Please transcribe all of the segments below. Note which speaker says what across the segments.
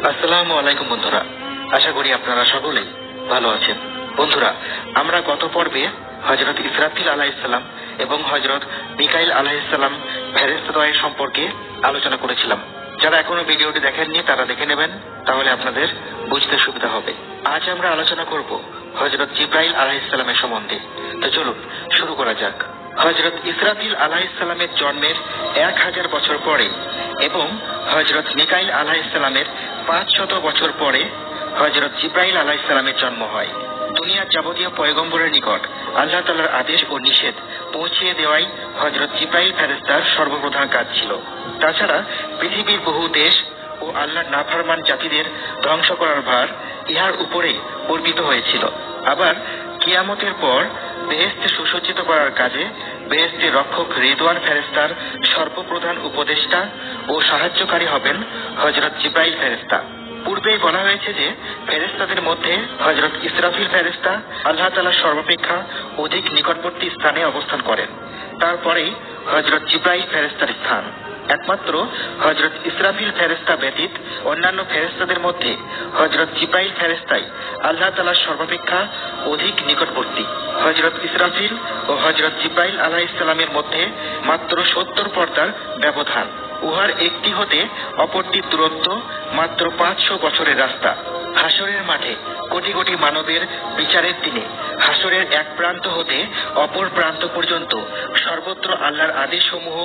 Speaker 1: আসসালামু আলাইকুম বন্ধুরা, আশা করি আপনারা সকলেই ভালো আছেন। বন্ধুরা, আমরা গত পর্বে হযরত ইসরাফিল আলাইহিস সালাম এবং হযরত মিকাইল আলাইহিস সালাম ফেরেশতাদ্বয়ের সম্পর্কে আলোচনা করেছিলাম। যারা এখনো ভিডিওটি দেখেননি তারা দেখে নেবেন, তাহলে আপনাদের বুঝতে সুবিধা হবে। আজ আমরা আলোচনা করব হযরত জিবরাইল আলাইহিস সালামের সম্বন্ধে। তো চলুন শুরু করা যাক। হযরত ইসরাফিল আলাইহিস সালামের জন্মের 1000 বছর পরে এবং হযরত মিকাইল আলাইহিস সালামের 500 বছর পরে হযরত জিবরাইল আলাইহিস সালামের জন্ম হয়। দুনিয়ার যাবতীয় পয়গম্বরের নিকট আল্লাহ তাআলার আদেশ ও নিষেধ পৌঁছিয়ে দেওয়াই হযরত জিবরাইল ফেরেশতার সর্বপ্রধান কাজ ছিল। তাছাড়া পৃথিবীর বহু দেশ ও আল্লাহর নাফরমান জাতিদের ধ্বংস করার ভার ইহার উপরে অর্পিত হয়েছিল। আবার কিয়ামতের পর বেহেশতে সুসজ্জিত করার কাজে বেহেশতের রক্ষক রিদওয়ান ফেরেশতার সর্বপ্রধান উপদেষ্টা ও সাহায্যকারী হবেন হযরত জিবরাইল ফেরেশতা। পূর্বেই বলা হয়েছে যে ফেরেশতাদের মধ্যে হযরত ইসরাফিল ফেরেশতা আল্লাহ তাআলার সর্বাপেক্ষা অধিক নিকটবর্তী স্থানে অবস্থান করেন। তারপরেই হযরত জিবরাইল ফেরেশতার স্থান। একমাত্র হযরত ইসরাফিল ফেরেশতা ব্যতীত অন্যান্য ফেরেশতাদের মধ্যে হযরত জিবরাইল ফেরেশতাই আল্লাহ তাআলার সর্বাপেক্ষা অধিক নিকটবর্তী। হযরত ইসরাফিল ও হযরত জিবরাইল আলাইহিস সালামের মধ্যে মাত্র 70 পর্দার ব্যবধান। উহার একটি হতে অপরটির দূরত্ব মাত্র 500 বছরের রাস্তা। হাসরের মাঠে কোটি কোটি মানবের বিচারের দিনে হাসরের এক প্রান্ত হতে অপর প্রান্ত পর্যন্ত সর্বত্র আল্লাহর আদেশসমূহ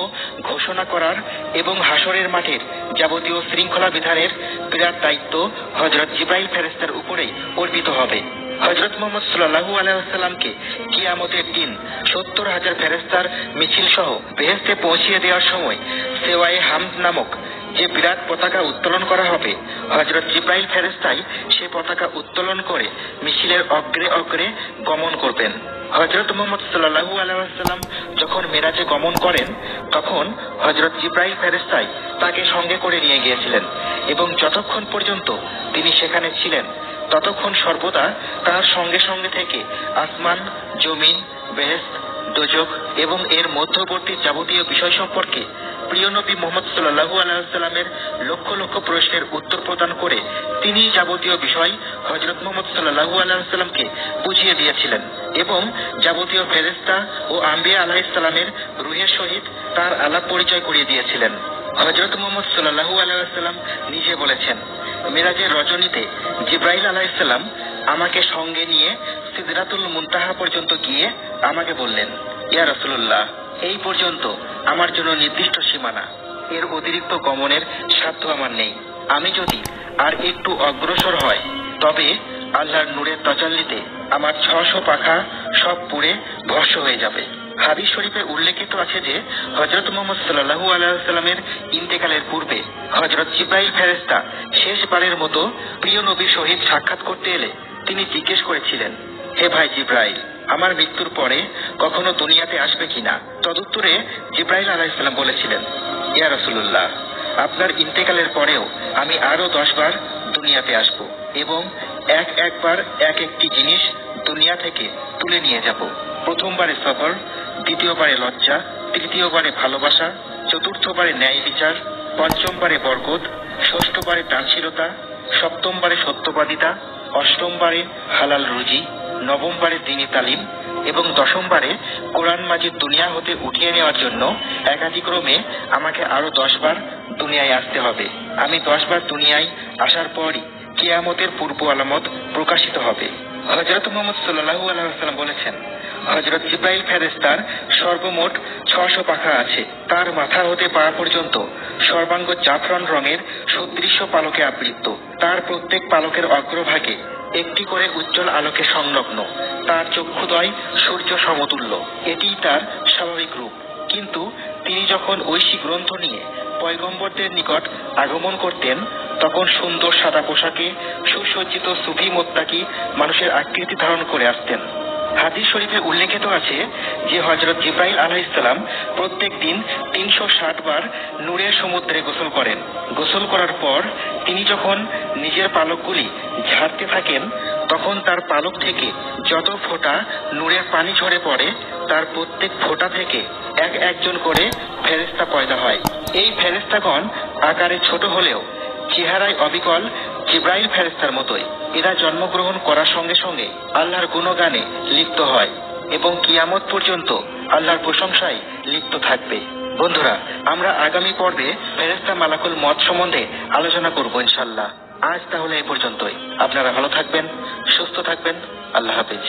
Speaker 1: ঘোষণা করার এবং হাসরের মাঠের যাবতীয় শৃঙ্খলা বিধানের বিরাট দায়িত্ব হযরত জিবরাইল ফেরেশতার উপরেই অর্পিত হবে। হযরত মুহাম্মদ সাল্লাল্লাহু আলাইহি ওয়াসাল্লামকে কিয়ামতের দিন 70,000 ফেরেশতার মিছিল সহ বেহেশতে পৌঁছিয়ে দেওয়ার সময় সেওয়ায়ে হামদ নামক যে বিরাট পতাকা উত্তোলন করা হবে, হযরত জিবরাইল ফেরেশতাই সে পতাকা উত্তোলন করে মিছিলের অগ্রে অগ্রে গমন করবেন। হযরত মুহাম্মদ সাল্লাল্লাহু আলাইহি ওয়াসাল্লাম যখন মেরাজে গমন করেন তখন হযরত জিবরাইল ফেরেশতাই তাকে সঙ্গে করে নিয়ে গিয়েছিলেন এবং যতক্ষণ পর্যন্ত তিনি সেখানে ছিলেন ততক্ষণ সর্বদা তার সঙ্গে সঙ্গে থেকে আসমান, জমিন, বেহেশত, দোজখ এবং এর মধ্যবর্তী যাবতীয় বিষয় সম্পর্কে প্রিয় নবী মুহাম্মদ সাল্লাল্লাহু আলাইহি ওয়াসাল্লামের লক্ষ লক্ষ প্রশ্নের উত্তর প্রদান করে তিনি যাবতীয় বিষয় হযরত মুহাম্মদ সাল্লাল্লাহু আলাইহি ওয়াসাল্লামকে বুঝিয়ে দিয়েছিলেন এবং যাবতীয় ফেরেশতা ও আম্বিয়া আলাইহিস সালামের রূহের সহিত তার আলাপ পরিচয় করিয়ে দিয়েছিলেন। হযরত মুহাম্মদ সাল্লাল্লাহু আলাইহি ওয়াসাল্লাম নিজে বলেছেন, মেরাজের রজনীতে জিবরাইল আলাইহিস সালাম আমাকে সঙ্গে নিয়ে সিদরাতুল মুনতাহা পর্যন্ত গিয়ে আমাকে বললেন, ইয়া রাসূলুল্লাহ, এই পর্যন্ত আমার জন্য নির্দিষ্ট সীমানা, এর অতিরিক্ত গমনের সাধ্য আমার নেই। আমি যদি আর একটু অগ্রসর হয় তবে আল্লাহর নূরের তাজাল্লিতে আমার 600 পাখা সব পুড়ে ভস্ম হয়ে যাবে। হাদিস শরীফে উল্লেখিত আছে যে হযরত মুহাম্মদ সাল্লাল্লাহু আলাইহি ওয়াসাল্লামের ইন্তেকালের পূর্বে হযরত জিবরাইল ফেরেশতা শেষবারের মতো প্রিয় নবীর সহিত সাক্ষাৎ করতে এলে তিনি জিজ্ঞেস করেছিলেন, হে ভাই জিবরাইল, আমার মৃত্যুর পরে কখনো দুনিয়াতে আসবে কিনা? তদুত্তরে জিবরাইল আলাইহিস সালাম বলেছিলেন, ইয়া রাসূলুল্লাহ, আপনার ইন্তেকালের পরেও আমি আরো 10 বার দুনিয়াতে আসব এবং একবার এক একটি জিনিস দুনিয়া থেকে তুলে নিয়ে যাব। প্রথমবারে সবর, দ্বিতীয়বারে লজ্জা, তৃতীয়বারে ভালোবাসা, চতুর্থবারে ন্যায় বিচার, পঞ্চমবারে বরকত, ষষ্ঠবারে দানশীলতা, সপ্তমবারে সত্যবাদিতা, অষ্টমবারে হালাল রুজি, নবমবারে দ্বীনী তালিম এবং দশমবারে কোরআন মাজিদ দুনিয়া হতে উঠিয়ে নেওয়ার জন্য একাদিক্রমে আমাকে আরো 10 বার দুনিয়ায় আসতে হবে। আমি 10 বার দুনিয়ায় আসার পরই কিয়ামতের পূর্ব আলামত প্রকাশিত হবে। হযরত মুহাম্মদ সাল্লাল্লাহু আলাইহি ওয়াসাল্লাম বলেছেন, হযরত জিবরাইল ফেরেশতার সর্বমোট 600 পাখা আছে। তার মাথা হতে পা পর্যন্ত সর্বাঙ্গ জাফরান রঙের সুদৃশ্য পালকে আবৃত। তার প্রত্যেক পালকের অগ্রভাগে একটি করে উজ্জ্বল আলোকে সংলগ্ন। তার চক্ষুদ্বয় সূর্য সমতুল্য। এটিই তার স্বাভাবিক রূপ। কিন্তু তিনি যখন ঐশী গ্রন্থ নিয়ে পয়গম্বরদের নিকট আগমন করতেন তখন সুন্দর সাদা পোশাকে সুসজ্জিত সুফি মোত্তাকি মানুষের আকৃতি ধারণ করে আসতেন। হাদিস শরীফে উল্লেখিত আছে যে হযরত জিবরাইল আলাইহিস সালাম প্রত্যেক দিন 360 বার নূরের সমুদ্রে গোসল করেন। গোসল করার পর তিনি যখন নিজের পালকগুলি ঝাড়তে থাকেন তখন তার পালক থেকে যত ফোঁটা নূরের পানি ঝরে পড়ে তার প্রত্যেক ফোঁটা থেকে একজন করে ফেরেশতা পয়দা হয়। এই ফেরেশতাগণ আকারে ছোট হলেও চেহারায় অবিকল জিব্রাইল ফেরেশতার মতোই। এরা জন্মগ্রহণ করার সঙ্গে সঙ্গে আল্লাহর গুণগানে লিপ্ত হয় এবং কিয়ামত পর্যন্ত আল্লাহর প্রশংসায় লিপ্ত থাকবে। বন্ধুরা, আমরা আগামী পর্বে ফেরেশতা মালাকুল মউত সম্বন্ধে আলোচনা করব ইনশাআল্লাহ। আজ তাহলে এই পর্যন্তই। আপনারা ভালো থাকবেন, সুস্থ থাকবেন। আল্লাহ হাফেজ।